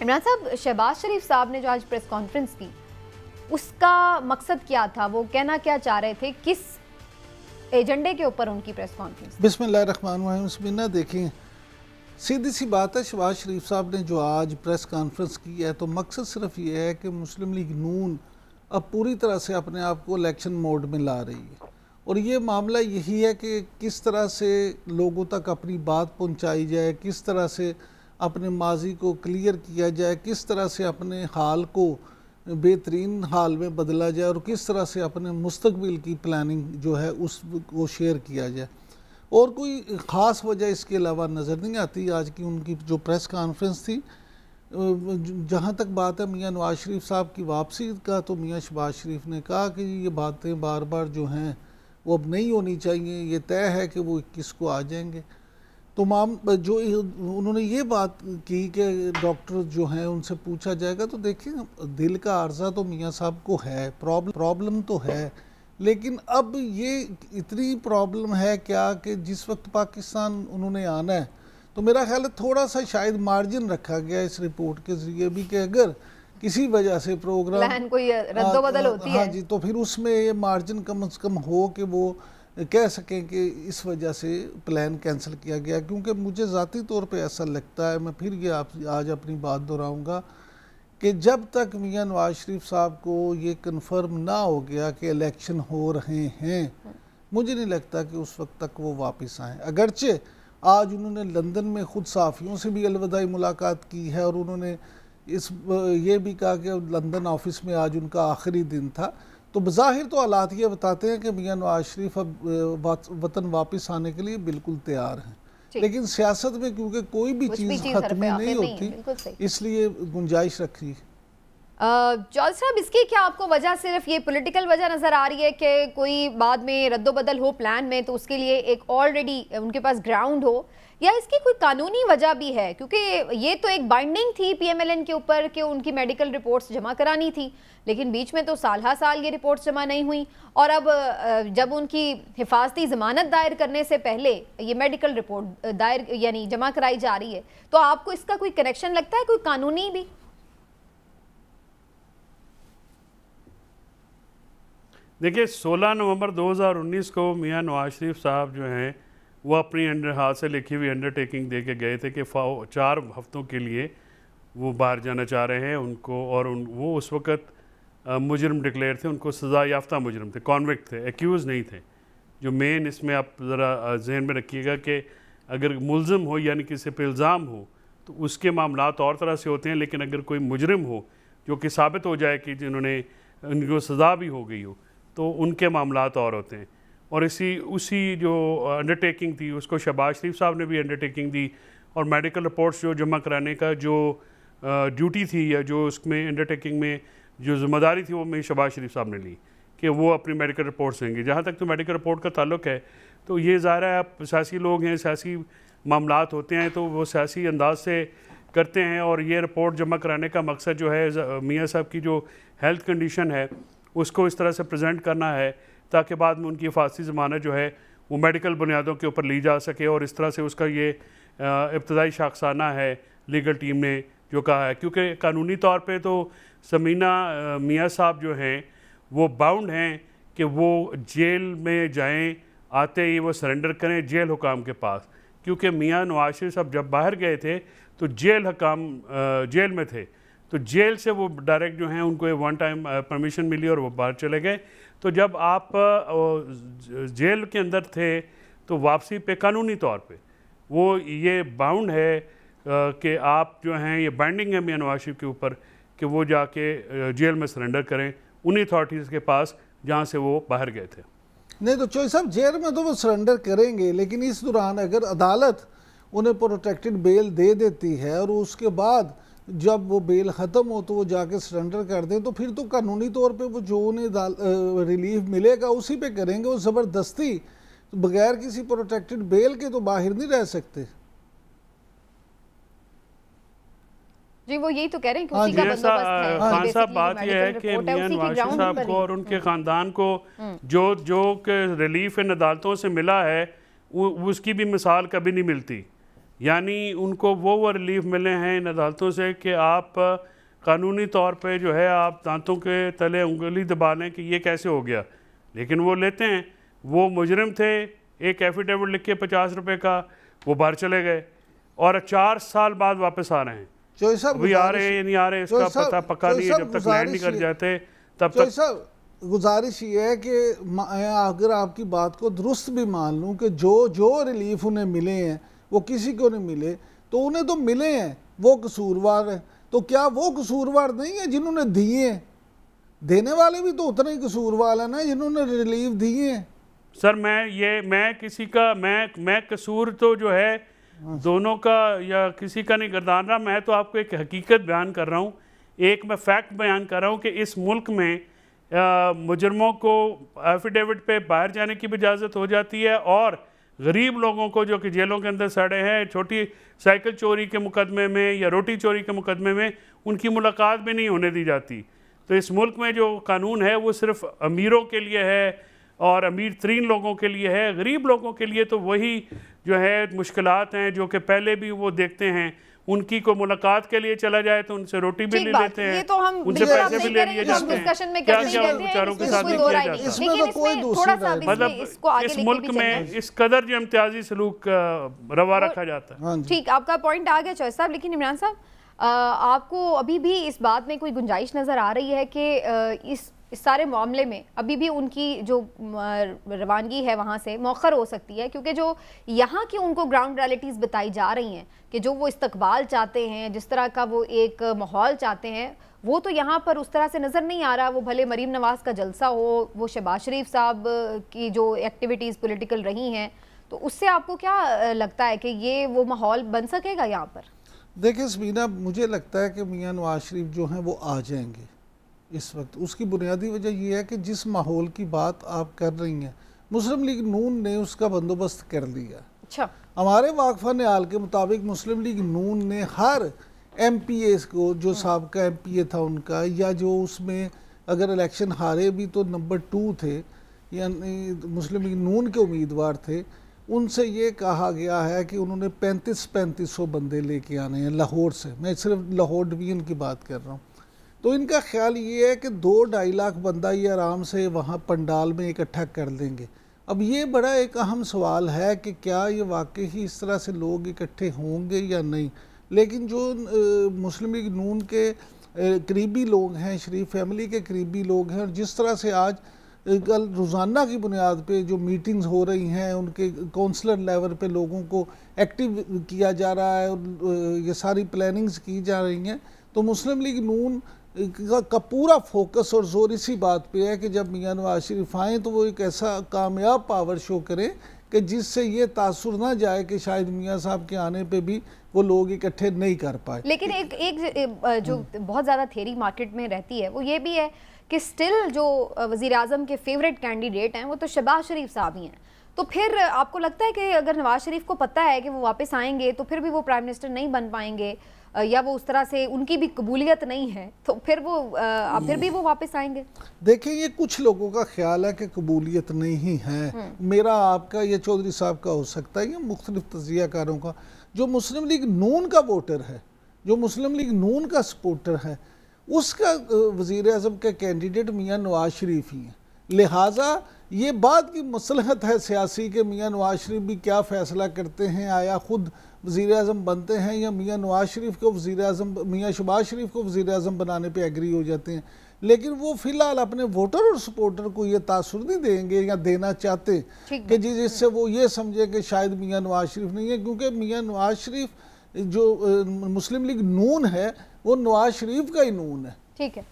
इमरान साहब, शहबाज शरीफ साहब ने जो आज प्रेस कॉन्फ्रेंस की, उसका मकसद क्या था? वो कहना क्या चाह रहे थे? किस एजेंडे के ऊपर उनकी प्रेस कॉन्फ्रेंस? बिस्मिल्लाहिर्रहमानिर्रहीम। उसमें ना देखें, सीधी सी बात है, शहबाज शरीफ साहब ने जो आज प्रेस कॉन्फ्रेंस की है तो मकसद सिर्फ ये है कि मुस्लिम लीग नून अब पूरी तरह से अपने आप को इलेक्शन मोड में ला रही है, और ये मामला यही है कि किस तरह से लोगों तक अपनी बात पहुंचाई जाए, किस तरह से अपने माजी को क्लियर किया जाए, किस तरह से अपने हाल को बेहतरीन हाल में बदला जाए, और किस तरह से अपने मुस्तकबिल की प्लानिंग जो है उसको शेयर किया जाए। और कोई ख़ास वजह इसके अलावा नज़र नहीं आती आज की उनकी जो प्रेस कॉन्फ्रेंस थी। जहाँ तक बात है मियाँ नवाज शरीफ साहब की वापसी का, तो मियाँ शहबाज शरीफ ने कहा कि ये बातें बार बार जो हैं वो अब नहीं होनी चाहिए, ये तय है कि वो 21 को आ जाएंगे। तो जो उन्होंने ये बात की कि डॉक्टर जो हैं उनसे पूछा जाएगा, तो देखिए दिल का आर्जा तो मियाँ साहब को है, प्रॉब्लम तो है, लेकिन अब ये इतनी प्रॉब्लम है क्या कि जिस वक्त पाकिस्तान उन्होंने आना है, तो मेरा ख्याल है थोड़ा सा शायद मार्जिन रखा गया इस रिपोर्ट के ज़रिए भी कि अगर किसी वजह से प्रोग्राम कोई रद्दोबदल होती है, हाँ जी, तो फिर उसमें ये मार्जिन कम से कम हो कि वो कह सकें कि इस वजह से प्लान कैंसिल किया गया। क्योंकि मुझे ज़ाती तौर पे ऐसा लगता है, मैं फिर ये आप आज अपनी बात दोहराऊंगा कि जब तक मियाँ नवाज शरीफ साहब को ये कन्फर्म ना हो गया कि इलेक्शन हो रहे हैं, मुझे नहीं लगता कि उस वक्त तक वो वापस आएँ। अगरचे आज उन्होंने लंदन में ख़ुद सहाफ़ियों से भी अलविदाई मुलाकात की है, और उन्होंने ये भी कहा कि लंदन ऑफिस में आज उनका आखिरी दिन था। तो बज़ाहिर तो हालात ये बताते हैं कि मियाँ नवाज शरीफ अब वतन वापस आने के लिए बिल्कुल तैयार हैं, लेकिन सियासत में क्योंकि कोई भी चीज़ खत्म नहीं होती, इसलिए गुंजाइश रखी। चौधरी साहब, इसकी क्या आपको वजह सिर्फ ये पॉलिटिकल वजह नज़र आ रही है कि कोई बाद में रद्दोबदल हो प्लान में, तो उसके लिए एक ऑलरेडी उनके पास ग्राउंड हो, या इसकी कोई कानूनी वजह भी है? क्योंकि ये तो एक बाइंडिंग थी PMLN के ऊपर कि उनकी मेडिकल रिपोर्ट्स जमा करानी थी, लेकिन बीच में तो साल ये रिपोर्ट्स जमा नहीं हुई, और अब जब उनकी हिफाजती ज़मानत दायर करने से पहले ये मेडिकल रिपोर्ट दायर यानी जमा कराई जा रही है, तो आपको इसका कोई कनेक्शन लगता है, कोई कानूनी भी? देखिए, 16 नवंबर 2019 को मियाँ नवाज शरीफ साहब जो हैं वो अपनी हाथ से लिखी हुई अंडरटेकिंग दे के गए थे कि 4 हफ्तों के लिए वो बाहर जाना चाह रहे हैं उनको, और वो उस वक़्त मुजरम डिक्लेयर थे, उनको सज़ा याफ्ता मुजरम थे, कॉन्विक्ट थे, एक्यूज़ नहीं थे। जो मेन इसमें आप ज़रा जहन में रखिएगा कि अगर मुल्ज़म हो यानी किसी पे इल्ज़ाम हो तो उसके मामलात और तरह से होते हैं, लेकिन अगर कोई मुजरिम हो जो कि साबित हो जाए कि जिन्होंने उनको सज़ा भी हो गई हो, तो उनके मामलात और होते हैं। और उसी जो अंडरटेकिंग थी उसको शहबाज शरीफ साहब ने भी अंडरटेकिंग दी, और मेडिकल रिपोर्ट्स जो जमा कराने का जो ड्यूटी थी या जो उसमें अंडरटेकिंग में जो ज़िम्मेदारी थी वो मैं शहबाज शरीफ साहब ने ली कि वो अपनी मेडिकल रिपोर्ट्स देंगे। जहाँ तक तो मेडिकल रिपोर्ट का ताल्लुक है, तो ये ज़ाहिर है आप सियासी लोग हैं, सियासी मामलात होते हैं तो वो सियासी अंदाज से करते हैं, और ये रिपोर्ट जमा कराने का मकसद जो है मियाँ साहब की जो हेल्थ कंडीशन है उसको इस तरह से प्रेजेंट करना है ताकि बाद में उनकी हिफाजती ज़मानत जो है वो मेडिकल बुनियादों के ऊपर ली जा सके, और इस तरह से उसका ये इब्तदाई शाखसाना है लीगल टीम ने जो कहा है। क्योंकि कानूनी तौर पे तो समीना मियाँ साहब जो हैं वो बाउंड हैं कि वो जेल में जाएं, आते ही वो सरेंडर करें जेल हुकाम के पास, क्योंकि मियाँ नवाज शरीफ साहब जब बाहर गए थे तो जेल हुकाम जेल में थे, तो जेल से वो डायरेक्ट जो हैं उनको 1 टाइम परमिशन मिली और वो बाहर चले गए। तो जब आप जेल के अंदर थे तो वापसी पे कानूनी तौर पे वो ये बाउंड है कि आप जो हैं, ये बाइंडिंग है मियाँ नवाज शरीफ के ऊपर कि वो जाके जेल में सरेंडर करें उन्हीं अथॉरिटीज़ के पास जहाँ से वो बाहर गए थे। नहीं तो चौधरी साहब, जेल में तो वो सरेंडर करेंगे, लेकिन इस दौरान अगर अदालत उन्हें प्रोटेक्टेड बेल दे देती है और उसके बाद जब वो बेल ख़त्म हो तो वो जाके सरेंडर कर दें, तो फिर तो कानूनी तौर पे वो जो उन्हें रिलीफ मिलेगा उसी पे करेंगे। वो ज़बरदस्ती बगैर किसी प्रोटेक्टेड बेल के तो बाहर नहीं रह सकते। जी, वो यही तो कह रहे हैं कि उसी का बंदोबस्त है। खान साहब, बात यह है कि मियां नवाज शरीफ साहब को और उनके ख़ानदान को जो रिलीफ इन अदालतों से मिला है उसकी भी मिसाल कभी नहीं मिलती। यानी उनको वो रिलीफ मिले हैं इन अदालतों से कि आप कानूनी तौर पे जो है आप दांतों के तले उंगली दबा लें कि ये कैसे हो गया, लेकिन वो लेते हैं। वो मुजरिम थे, एक एफिडेविट लिख के 50 रुपये का, वो बाहर चले गए और 4 साल बाद वापस आ रहे हैं। अभी आ रहे हैं नहीं आ रहे इसका पता पक्का नहीं है, जब तक लैंड नहीं कर जाते तब तक। गुजारिश ये है कि अगर आपकी बात को दुरुस्त भी मान लूँ कि जो रिलीफ उन्हें मिले हैं वो किसी को नहीं मिले, तो उन्हें तो मिले हैं, वो कसूरवार है। तो क्या वो कसूरवार नहीं है जिन्होंने दिए हैं? देने वाले भी तो उतने ही कसूरवार है ना जिन्होंने रिलीफ दिए हैं। सर मैं किसी का मैं कसूर तो जो है दोनों का या किसी का नहीं गर्दान रहा। मैं तो आपको एक हकीकत बयान कर रहा हूँ, एक मैं फैक्ट बयान कर रहा हूँ कि इस मुल्क में मुजरमों को एफिडेविट पे बाहर जाने की भी इजाज़त हो जाती है और गरीब लोगों को जो कि जेलों के अंदर सड़े हैं, छोटी साइकिल चोरी के मुकदमे में या रोटी चोरी के मुकदमे में उनकी मुलाकात भी नहीं होने दी जाती। तो इस मुल्क में जो कानून है वो सिर्फ अमीरों के लिए है और अमीर तरीन लोगों के लिए है। गरीब लोगों के लिए तो वही जो है मुश्किलात हैं जो कि पहले भी वो देखते हैं। उनकी को मुलाकात के लिए चला जाए तो उनसे रोटी भी ले लेते हैं, तो हम उनसे पैसे भी ले लिए जाते हैं। क्या क्या बेचारों के साथ किया जाता है? मतलब इस मुल्क में इस कदर जो इम्तियाजी सलूक रवा रखा जाता है। ठीक, आपका पॉइंट आ गया चौधरी साहब, लेकिन इमरान साहब आपको अभी भी इस बात में कोई गुंजाइश नजर आ रही है कि इस सारे मामले में अभी भी उनकी जो रवानगी है वहाँ से मौखर हो सकती है, क्योंकि जो यहाँ की उनको ग्राउंड रियलिटीज़ बताई जा रही हैं कि जो वो इस्तकबाल चाहते हैं, जिस तरह का वो एक माहौल चाहते हैं, वो तो यहाँ पर उस तरह से नज़र नहीं आ रहा। वो भले मरीम नवाज़ का जलसा हो, वो शहबाज शरीफ साहब की जो एक्टिविटीज़ पॉलिटिकल रही हैं, तो उससे आपको क्या लगता है कि ये वो माहौल बन सकेगा यहाँ पर? देखिए समीना, मुझे लगता है कि मियाँ नवाज शरीफ जो हैं वो आ जाएंगे इस वक्त। उसकी बुनियादी वजह यह है कि जिस माहौल की बात आप कर रही हैं, मुस्लिम लीग नून ने उसका बंदोबस्त कर लिया। अच्छा, हमारे वाकफा निहाल के मुताबिक मुस्लिम लीग नून ने हर MPA को, जो साबका MPA था उनका, या जो उसमें अगर इलेक्शन हारे भी तो नंबर 2 थे, यानी मुस्लिम लीग नून के उम्मीदवार थे, उनसे ये कहा गया है कि उन्होंने 3500 बंदे लेके आने हैं लाहौर से। मैं सिर्फ लाहौर डिवीज़न की बात कर रहा हूँ। तो इनका ख्याल ये है कि 2-2.5 लाख बंदा ये आराम से वहाँ पंडाल में इकट्ठा कर देंगे। अब ये बड़ा एक अहम सवाल है कि क्या ये वाकई ही इस तरह से लोग इकट्ठे होंगे या नहीं। लेकिन जो मुस्लिम लीग नून के करीबी लोग हैं, शरीफ फैमिली के करीबी लोग हैं, और जिस तरह से आज कल रोज़ाना की बुनियाद पे जो मीटिंग्स हो रही हैं, उनके काउंसलर लेवल पे लोगों को एक्टिव किया जा रहा है और ये सारी प्लानिंग्स की जा रही हैं, तो मुस्लिम लीग नून का पूरा फोकस और जोर इसी बात पे है कि जब मियाँ नवाज शरीफ आएँ तो वो एक ऐसा कामयाब पावर शो करें कि जिससे ये तासुर ना जाए कि शायद मियाँ साहब के आने पे भी वो लोग इकट्ठे नहीं कर पाए। लेकिन एक जो बहुत ज़्यादा थ्योरी मार्केट में रहती है वो ये भी है कि स्टिल जो वज़ीर आज़म के फेवरेट कैंडिडेट हैं वो तो शहबाज शरीफ साहब ही हैं। तो फिर आपको लगता है कि अगर नवाज शरीफ को पता है कि वो वापस आएंगे तो फिर भी वो प्राइम मिनिस्टर नहीं बन पाएंगे, या वो उस तरह से उनकी भी कबूलियत नहीं है, तो फिर भी वो वापस आएंगे? देखिए, ये कुछ लोगों का ख्याल है कि कबूलियत नहीं है। मेरा, आपका, ये चौधरी साहब का हो सकता है, ये मुख्तलिफ तजियाकारों का। जो मुस्लिम लीग नून का वोटर है, जो मुस्लिम लीग नून का सपोर्टर है, उसका वज़ीर आज़म का कैंडिडेट मियाँ नवाज शरीफ ही है। लिहाजा ये बात की मसलहत है सियासी कि मियाँ नवाज शरीफ भी क्या फ़ैसला करते हैं, आया ख़ुद वज़ीर आज़म बनते हैं या मियाँ नवाज शरीफ को वज़ीर आज़म, मियाँ शहबाज शरीफ को वज़ीर आज़म बनाने पे एग्री हो जाते हैं। लेकिन वो फ़िलहाल अपने वोटर और सपोर्टर को ये तासुर नहीं देंगे या देना चाहते कि जिससे वो ये समझे कि शायद मियाँ नवाज शरीफ नहीं है, क्योंकि मियाँ नवाज शरीफ जो मुस्लिम लीग नून है वो नवाज शरीफ का ही नून है। ठीक है।